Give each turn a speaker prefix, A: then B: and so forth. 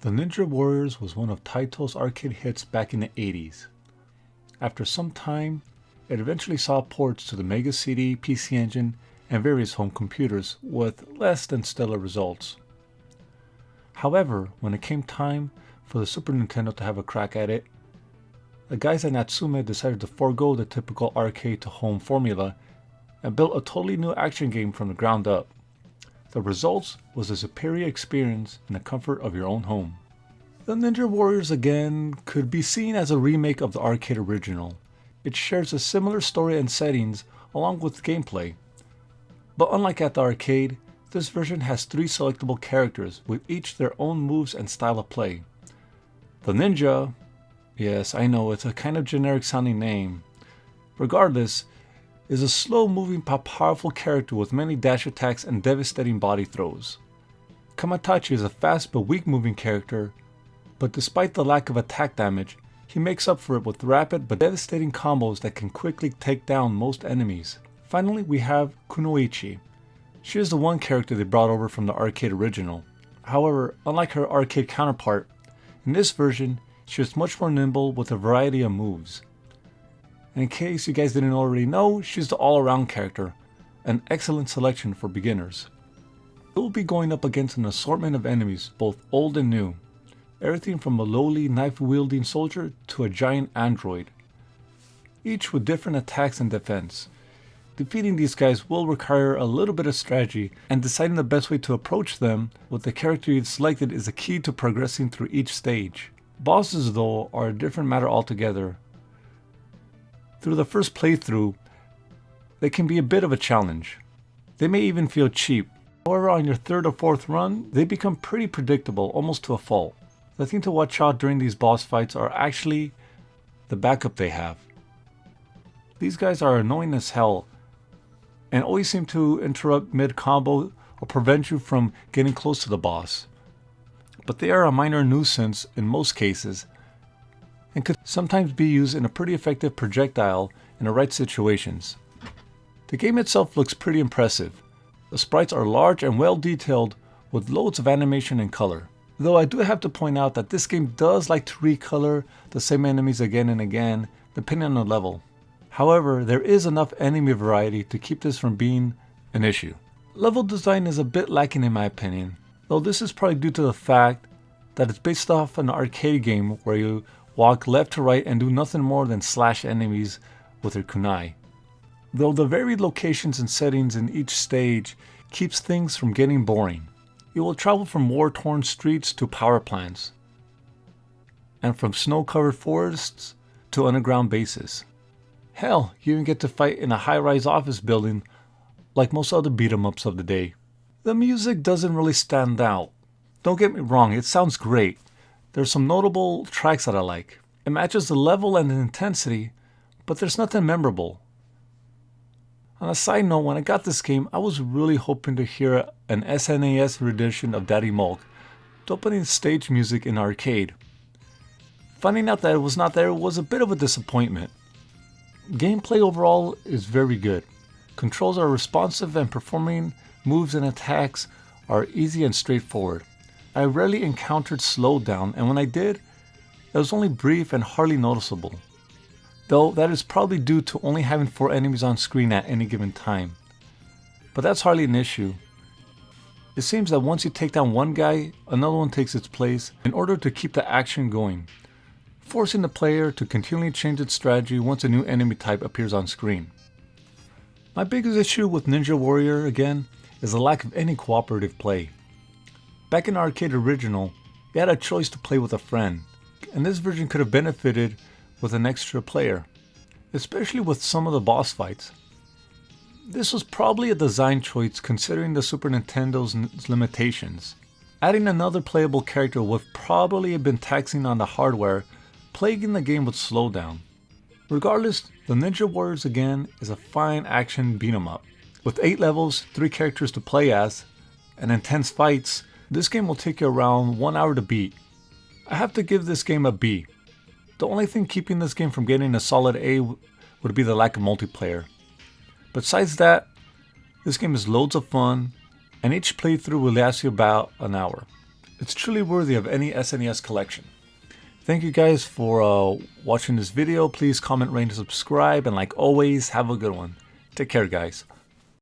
A: The Ninja Warriors was one of Taito's arcade hits back in the 80s. After some time, it eventually saw ports to the Mega CD, PC Engine, and various home computers with less than stellar results. However, when it came time for the Super Nintendo to have a crack at it, the guys at Natsume decided to forego the typical arcade to home formula and built a totally new action game from the ground up. The result was a superior experience in the comfort of your own home. The Ninja Warriors again could be seen as a remake of the arcade original. It shares a similar story and settings along with gameplay. But unlike at the arcade, this version has 3 selectable characters with each their own moves and style of play. The Ninja, yes I know it's a kind of generic sounding name, regardless, is a slow moving but powerful character with many dash attacks and devastating body throws. Kamatachi is a fast but weak moving character, but despite the lack of attack damage, he makes up for it with rapid but devastating combos that can quickly take down most enemies. Finally, we have Kunoichi. She is the one character they brought over from the arcade original. However, unlike her arcade counterpart, in this version, she is much more nimble with a variety of moves. And in case you guys didn't already know, she's the all-around character, an excellent selection for beginners. It will be going up against an assortment of enemies, both old and new. Everything from a lowly knife-wielding soldier to a giant android, each with different attacks and defense. Defeating these guys will require a little bit of strategy, and deciding the best way to approach them with the character you've selected is the key to progressing through each stage. Bosses though are a different matter altogether. Through the first playthrough, they can be a bit of a challenge. They may even feel cheap. However, on your 3rd or 4th run, they become pretty predictable, almost to a fault. The thing to watch out during these boss fights are actually the backup they have. These guys are annoying as hell and always seem to interrupt mid-combo or prevent you from getting close to the boss. But they are a minor nuisance in most cases and could sometimes be used in a pretty effective projectile in the right situations. The game itself looks pretty impressive. The sprites are large and well detailed with loads of animation and color. Though I do have to point out that this game does like to recolor the same enemies again and again, depending on the level. However, there is enough enemy variety to keep this from being an issue. Level design is a bit lacking in my opinion, though this is probably due to the fact that it's based off an arcade game where you walk left to right and do nothing more than slash enemies with your kunai. Though the varied locations and settings in each stage keeps things from getting boring. You will travel from war-torn streets to power plants, and from snow-covered forests to underground bases. Hell, you even get to fight in a high-rise office building like most other beat-em-ups of the day. The music doesn't really stand out. Don't get me wrong, it sounds great. There's some notable tracks that I like. It matches the level and the intensity, but there's nothing memorable. On a side note, when I got this game, I was really hoping to hear an SNES rendition of Daddy Mulk, the opening stage music in arcade. Finding out that it was not there was a bit of a disappointment. Gameplay overall is very good. Controls are responsive and performing moves and attacks are easy and straightforward. I rarely encountered slowdown, and when I did, it was only brief and hardly noticeable. Though that is probably due to only having 4 enemies on screen at any given time. But that's hardly an issue. It seems that once you take down one guy, another one takes its place in order to keep the action going, forcing the player to continually change its strategy once a new enemy type appears on screen. My biggest issue with Ninja Warrior again is the lack of any cooperative play. Back in the arcade original, you had a choice to play with a friend, and this version could have benefited with an extra player, especially with some of the boss fights. This was probably a design choice considering the Super Nintendo's limitations. Adding another playable character would probably have been taxing on the hardware, plaguing the game with slowdown. Regardless, the Ninja Warriors again is a fine action beat 'em up. With 8 levels, 3 characters to play as, and intense fights, this game will take you around 1 hour to beat. I have to give this game a B. The only thing keeping this game from getting a solid A would be the lack of multiplayer. Besides that, this game is loads of fun, and each playthrough will last you about an hour. It's truly worthy of any SNES collection. Thank you guys for watching this video. Please comment, rate, and subscribe. And like always, have a good one. Take care, guys.